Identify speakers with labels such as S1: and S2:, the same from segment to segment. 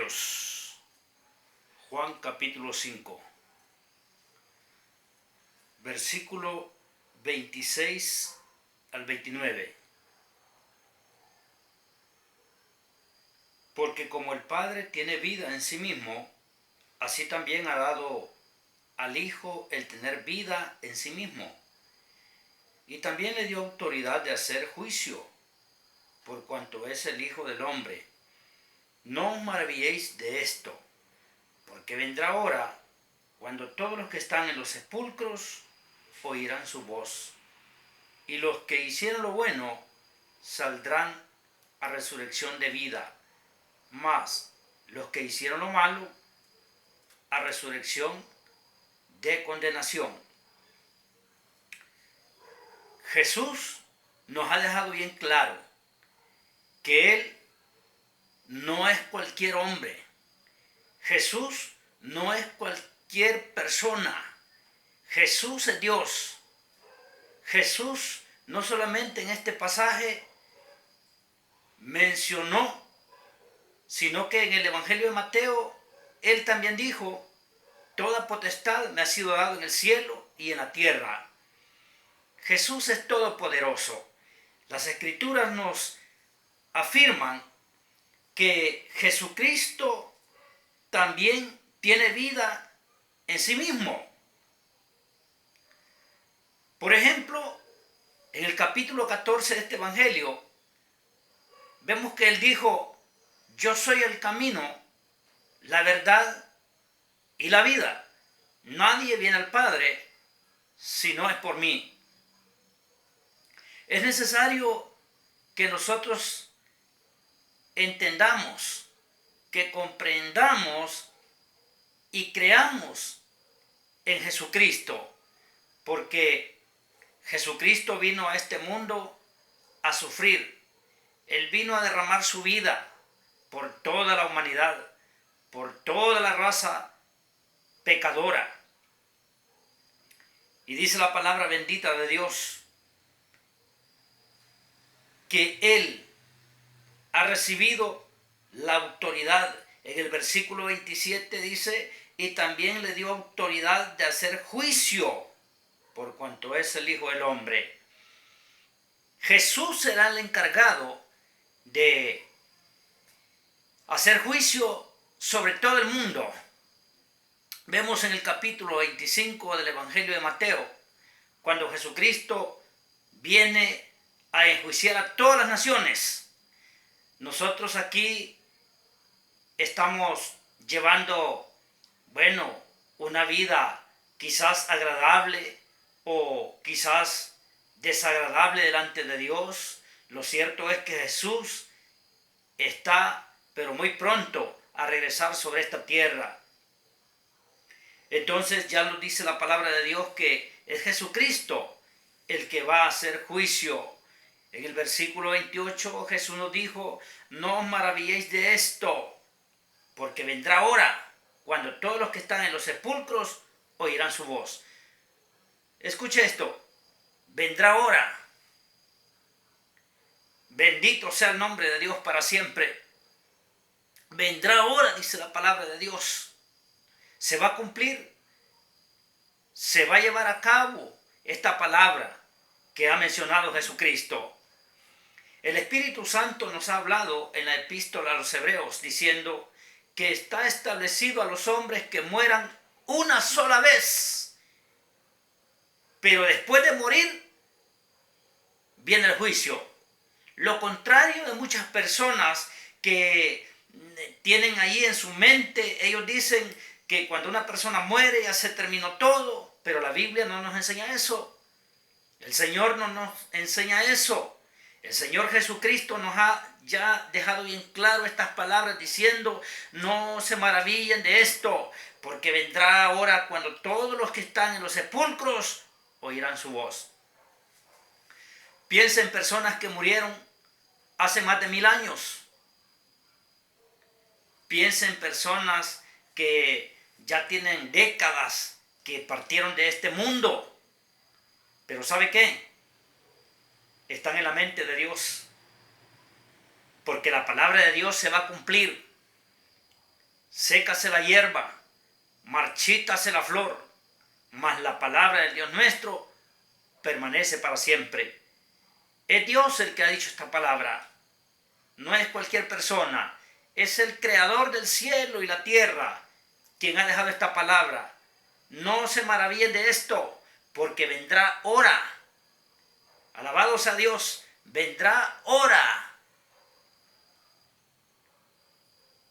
S1: Evangelios. Juan capítulo 5, versículo 26 al 29. Porque como el Padre tiene vida en sí mismo, así también ha dado al Hijo el tener vida en sí mismo. Y también le dio autoridad de hacer juicio, por cuanto es el Hijo del Hombre. No os maravilléis de esto, porque vendrá hora cuando todos los que están en los sepulcros oirán su voz, y los que hicieron lo bueno saldrán a resurrección de vida, mas los que hicieron lo malo a resurrección de condenación. Jesús nos ha dejado bien claro que Él no es cualquier hombre. Jesús no es cualquier persona. Jesús es Dios. Jesús no solamente en este pasaje mencionó, sino que en el Evangelio de Mateo, Él también dijo: toda potestad me ha sido dada en el cielo y en la tierra. Jesús es todopoderoso. Las Escrituras nos afirman que Jesucristo también tiene vida en sí mismo. Por ejemplo, en el capítulo 14 de este Evangelio, vemos que Él dijo: yo soy el camino, la verdad y la vida. Nadie viene al Padre si no es por mí. Es necesario que nosotros entendamos, que comprendamos y creamos en Jesucristo, porque Jesucristo vino a este mundo a sufrir. Él vino a derramar su vida por toda la humanidad, por toda la raza pecadora. Y dice la palabra bendita de Dios que Él ha recibido la autoridad. En el versículo 27 dice: y también le dio autoridad de hacer juicio, por cuanto es el Hijo del Hombre. Jesús será el encargado de hacer juicio sobre todo el mundo. Vemos en el capítulo 25 del Evangelio de Mateo, cuando Jesucristo viene a enjuiciar a todas las naciones. Nosotros aquí estamos llevando, una vida quizás agradable o quizás desagradable delante de Dios. Lo cierto es que Jesús está, pero muy pronto, a regresar sobre esta tierra. Entonces ya nos dice la palabra de Dios que es Jesucristo el que va a hacer juicio. En el versículo 28 Jesús nos dijo: no os maravilléis de esto, porque vendrá hora cuando todos los que están en los sepulcros oirán su voz. Escuche esto: vendrá hora. Bendito sea el nombre de Dios para siempre. Vendrá hora, dice la palabra de Dios. Se va a cumplir. Se va a llevar a cabo esta palabra que ha mencionado Jesucristo. El Espíritu Santo nos ha hablado en la epístola a los Hebreos diciendo que está establecido a los hombres que mueran una sola vez, pero después de morir viene el juicio. Lo contrario de muchas personas que tienen ahí en su mente, ellos dicen que cuando una persona muere ya se terminó todo, pero la Biblia no nos enseña eso. El Señor no nos enseña eso. El Señor Jesucristo nos ha ya dejado bien claro estas palabras diciendo: no se maravillen de esto, porque vendrá hora cuando todos los que están en los sepulcros oirán su voz. Piensa en personas que murieron hace más de 1000 años. Piensa en personas que ya tienen décadas que partieron de este mundo. Pero ¿sabe qué? Están en la mente de Dios, porque la palabra de Dios se va a cumplir. sécase la hierba, marchítase la flor, mas la palabra del Dios nuestro permanece para siempre. Es Dios el que ha dicho esta palabra, no es cualquier persona, es el creador del cielo y la tierra quien ha dejado esta palabra. No se maravillen de esto, porque vendrá hora. Alabado sea Dios, vendrá hora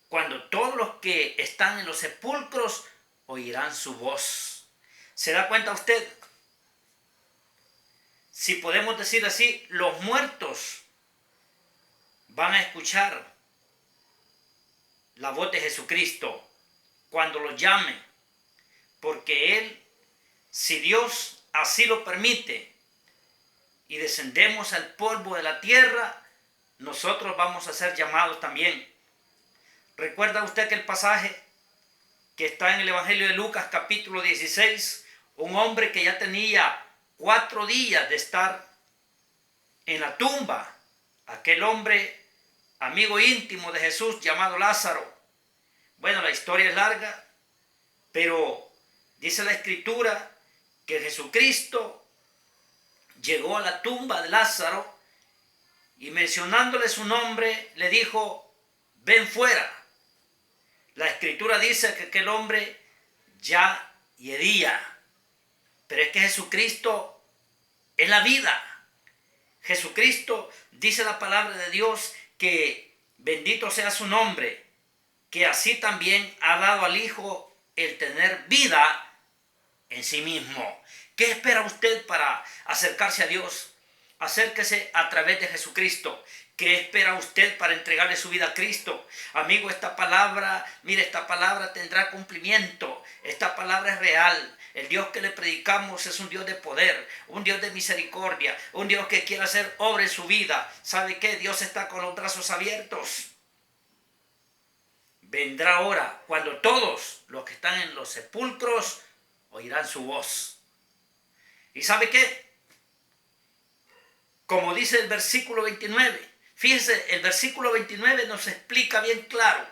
S1: cuando todos los que están en los sepulcros oirán su voz. ¿Se da cuenta usted? Si podemos decir así, los muertos van a escuchar la voz de Jesucristo cuando los llame, porque Él, si Dios así lo permite, y descendemos al polvo de la tierra, nosotros vamos a ser llamados también. ¿Recuerda usted aquel pasaje que está en el Evangelio de Lucas, capítulo 16? Un hombre que ya tenía 4 días de estar en la tumba. Aquel hombre, amigo íntimo de Jesús, llamado Lázaro. Bueno, la historia es larga, pero dice la Escritura que Jesucristo llegó a la tumba de Lázaro y mencionándole su nombre le dijo: ven fuera. La Escritura dice que aquel hombre ya hería, pero es que Jesucristo es la vida. Jesucristo, dice la palabra de Dios, que bendito sea su nombre, que así también ha dado al Hijo el tener vida en sí mismo. ¿Qué espera usted para acercarse a Dios? Acérquese a través de Jesucristo. ¿Qué espera usted para entregarle su vida a Cristo? Amigo, esta palabra, mire, esta palabra tendrá cumplimiento. Esta palabra es real. El Dios que le predicamos es un Dios de poder, un Dios de misericordia, un Dios que quiere hacer obra en su vida. ¿Sabe qué? Dios está con los brazos abiertos. Vendrá hora cuando todos los que están en los sepulcros oirán su voz. ¿Y sabe qué? Como dice el versículo 29, fíjese, el versículo 29 nos explica bien claro.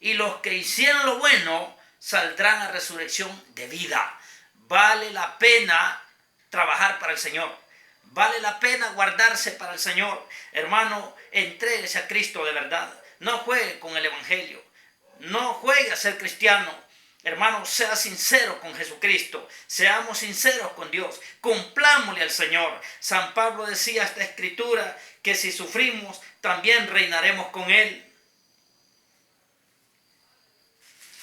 S1: Y los que hicieron lo bueno saldrán a resurrección de vida. Vale la pena trabajar para el Señor. Vale la pena guardarse para el Señor. Hermano, entréguese a Cristo de verdad. No juegue con el Evangelio. No juegue a ser cristiano. Hermano, sea sincero con Jesucristo. Seamos sinceros con Dios. Cumplámosle al Señor. San Pablo decía esta escritura que si sufrimos, también reinaremos con Él.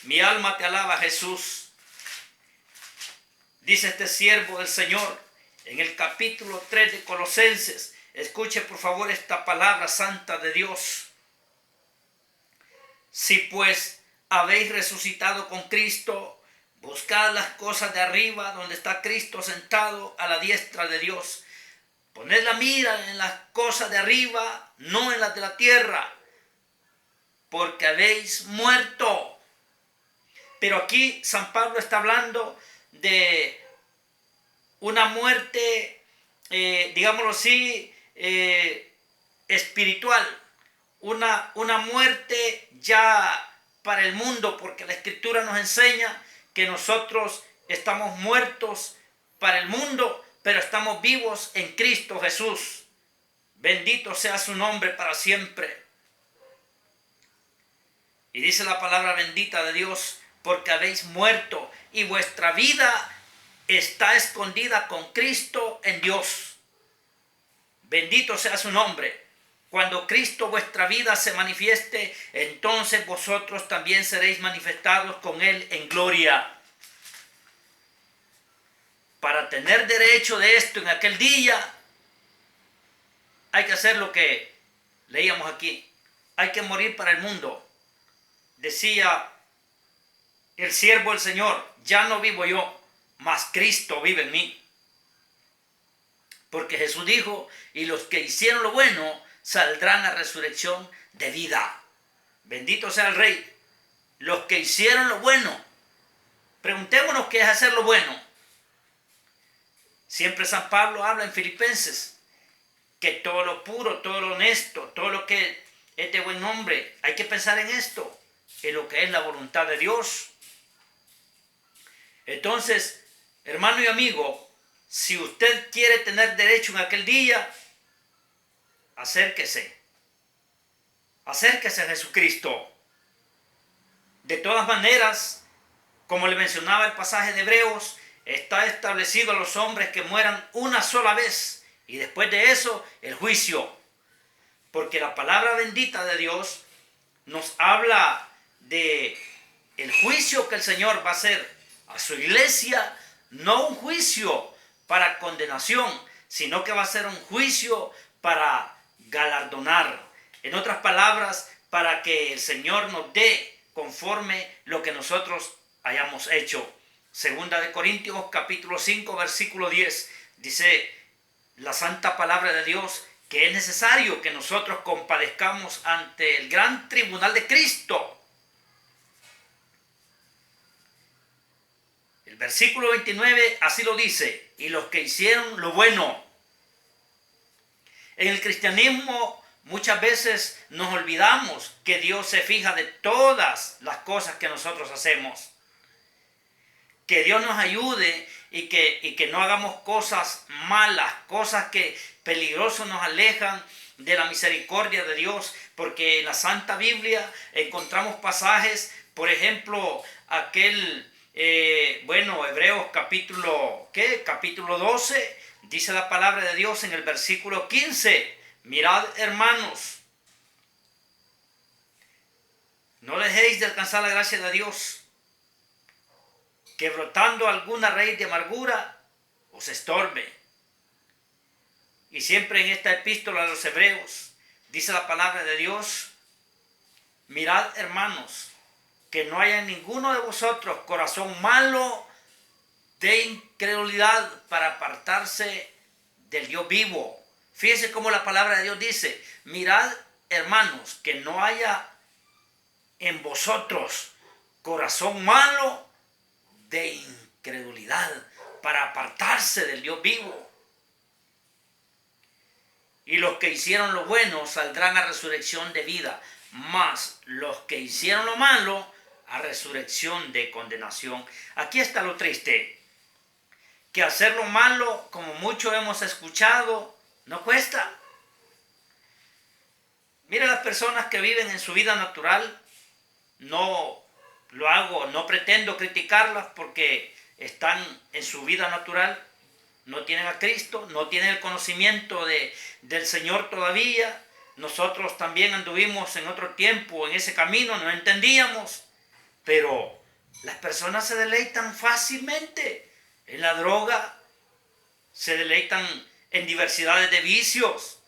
S1: Mi alma te alaba, Jesús. Dice este siervo del Señor en el capítulo 3 de Colosenses. Escuche por favor esta palabra santa de Dios. Si pues habéis resucitado con Cristo, buscad las cosas de arriba donde está Cristo sentado a la diestra de Dios. Poned la mira en las cosas de arriba, no en las de la tierra, porque habéis muerto. Pero aquí San Pablo está hablando de una muerte, digámoslo así, espiritual. Una muerte ya para el mundo, porque la Escritura nos enseña que nosotros estamos muertos para el mundo, pero estamos vivos en Cristo Jesús. Bendito sea su nombre para siempre. Y dice la palabra bendita de Dios: porque habéis muerto y vuestra vida está escondida con Cristo en Dios. Bendito sea su nombre. Cuando Cristo vuestra vida se manifieste, entonces vosotros también seréis manifestados con Él en gloria. Para tener derecho de esto en aquel día, hay que hacer lo que leíamos aquí. Hay que morir para el mundo. Decía el siervo del Señor: ya no vivo yo, mas Cristo vive en mí. Porque Jesús dijo: y los que hicieron lo bueno saldrán a resurrección de vida. Bendito sea el Rey. Los que hicieron lo bueno. Preguntémonos qué es hacer lo bueno. Siempre San Pablo habla en Filipenses que todo lo puro, todo lo honesto, todo lo que es de buen nombre, hay que pensar en esto. en lo que es la voluntad de Dios. Entonces, hermano y amigo, si usted quiere tener derecho en aquel día, acérquese. Acérquese a Jesucristo. De todas maneras, como le mencionaba el pasaje de Hebreos, está establecido a los hombres que mueran una sola vez y después de eso el juicio. Porque la palabra bendita de Dios nos habla de el juicio que el Señor va a hacer a su iglesia, no un juicio para condenación, sino que va a ser un juicio para galardonar. En otras palabras, para que el Señor nos dé conforme lo que nosotros hayamos hecho. Segunda de Corintios capítulo 5 versículo 10 dice la santa palabra de Dios que es necesario que nosotros compadezcamos ante el gran tribunal de Cristo. El versículo 29 así lo dice: y los que hicieron lo bueno. En el cristianismo muchas veces nos olvidamos que Dios se fija de todas las cosas que nosotros hacemos. Que Dios nos ayude y que no hagamos cosas malas, cosas que peligrosos nos alejan de la misericordia de Dios. Porque en la Santa Biblia encontramos pasajes, por ejemplo, Hebreos capítulo 12, dice la palabra de Dios en el versículo 15, mirad hermanos, no dejéis de alcanzar la gracia de Dios, que brotando alguna raíz de amargura os estorbe. Y siempre en esta epístola a los Hebreos dice la palabra de Dios: mirad hermanos, que no haya en ninguno de vosotros corazón malo de incredulidad para apartarse del Dios vivo. Fíjense cómo la palabra de Dios dice: mirad hermanos, que no haya en vosotros corazón malo de incredulidad para apartarse del Dios vivo. Y los que hicieron lo bueno saldrán a resurrección de vida, mas los que hicieron lo malo a resurrección de condenación. Aquí está lo triste, que hacer lo malo, como mucho hemos escuchado, no cuesta. Mira las personas que viven en su vida natural, no pretendo criticarlas porque están en su vida natural, no tienen a Cristo, no tienen el conocimiento del Señor todavía. Nosotros también anduvimos en otro tiempo en ese camino, no entendíamos, pero las personas se deleitan fácilmente en la droga, se deleitan en diversidades de vicios,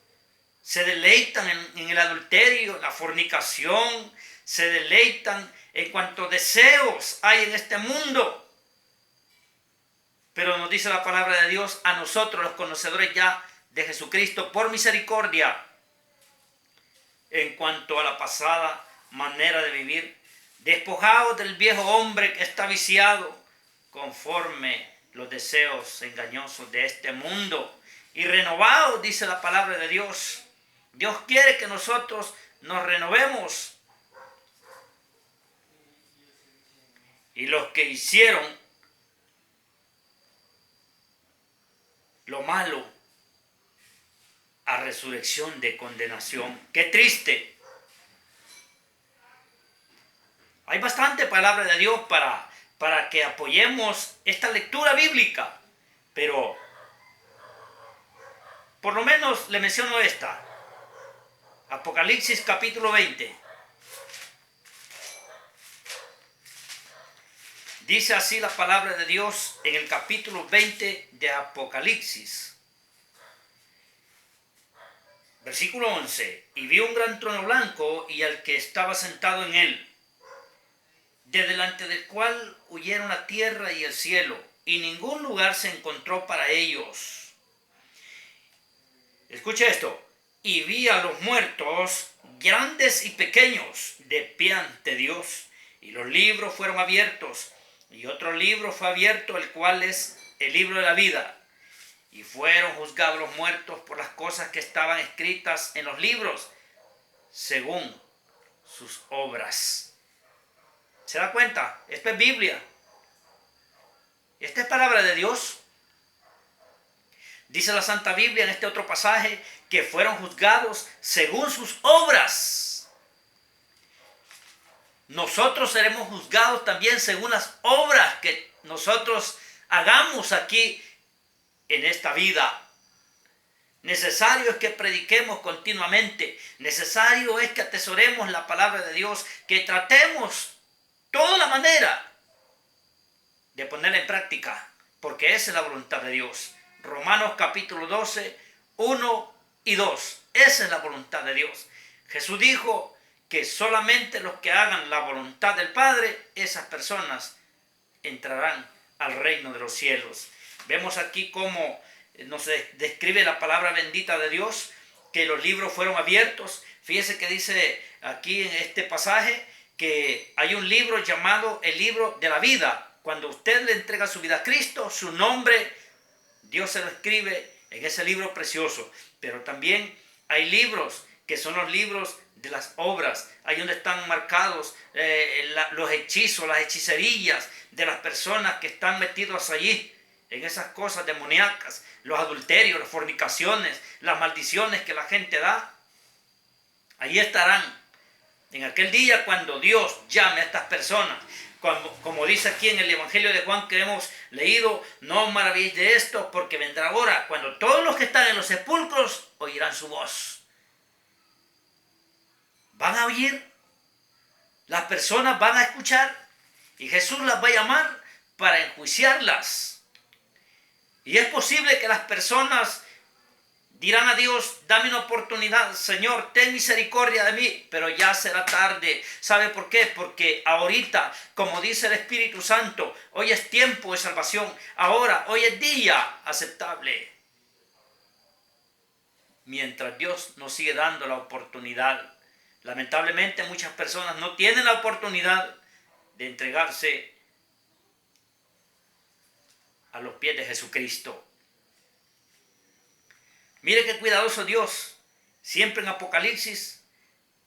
S1: se deleitan en el adulterio, la fornicación, se deleitan en cuantos deseos hay en este mundo. Pero nos dice la palabra de Dios a nosotros, los conocedores ya de Jesucristo, por misericordia, en cuanto a la pasada manera de vivir, despojados del viejo hombre que está viciado conforme los deseos engañosos de este mundo, y renovados, dice la palabra de Dios. Dios quiere que nosotros nos renovemos. Y los que hicieron lo malo a resurrección de condenación. ¡Qué triste! Hay bastante palabra de Dios para que apoyemos esta lectura bíblica, pero por lo menos le menciono esta. Apocalipsis capítulo 20. Dice así la palabra de Dios en el capítulo 20 de Apocalipsis. Versículo 11. Y vi un gran trono blanco y al que estaba sentado en él, de delante del cual huyeron la tierra y el cielo, y ningún lugar se encontró para ellos. Escuche esto. Y vi a los muertos, grandes y pequeños, de pie ante Dios, y los libros fueron abiertos. Y otro libro fue abierto, el cual es el libro de la vida. Y fueron juzgados los muertos por las cosas que estaban escritas en los libros, según sus obras. ¿Se da cuenta? Esto es Biblia. Esta es palabra de Dios. Dice la Santa Biblia en este otro pasaje que fueron juzgados según sus obras. Nosotros seremos juzgados también según las obras que nosotros hagamos aquí en esta vida. Necesario es que prediquemos continuamente. Necesario es que atesoremos la palabra de Dios, que tratemos toda la manera de ponerla en práctica, porque esa es la voluntad de Dios. Romanos capítulo 12, 1 y 2. Esa es la voluntad de Dios. Jesús dijo que solamente los que hagan la voluntad del Padre, esas personas entrarán al reino de los cielos. Vemos aquí cómo nos describe la palabra bendita de Dios, que los libros fueron abiertos. Fíjese que dice aquí en este pasaje que hay un libro llamado el libro de la vida. Cuando usted le entrega su vida a Cristo, su nombre, Dios se lo escribe en ese libro precioso. Pero también hay libros que son los libros de las obras. Ahí donde están marcados los hechizos, las hechicerías de las personas que están metidos allí, en esas cosas demoníacas, los adulterios, las fornicaciones, las maldiciones que la gente da. Ahí estarán. En aquel día cuando Dios llame a estas personas, como dice aquí en el Evangelio de Juan que hemos leído, no os maravilléis de esto, porque vendrá hora cuando todos los que están en los sepulcros oirán su voz. Van a oír, las personas van a escuchar y Jesús las va a llamar para enjuiciarlas. Y es posible que las personas dirán a Dios, dame una oportunidad, Señor, ten misericordia de mí, pero ya será tarde. ¿Sabe por qué? Porque ahorita, como dice el Espíritu Santo, hoy es tiempo de salvación. Ahora, hoy es día aceptable. Mientras Dios nos sigue dando la oportunidad. Lamentablemente muchas personas no tienen la oportunidad de entregarse a los pies de Jesucristo. Mire qué cuidadoso Dios. Siempre en Apocalipsis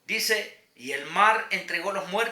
S1: dice, y el mar entregó los muertos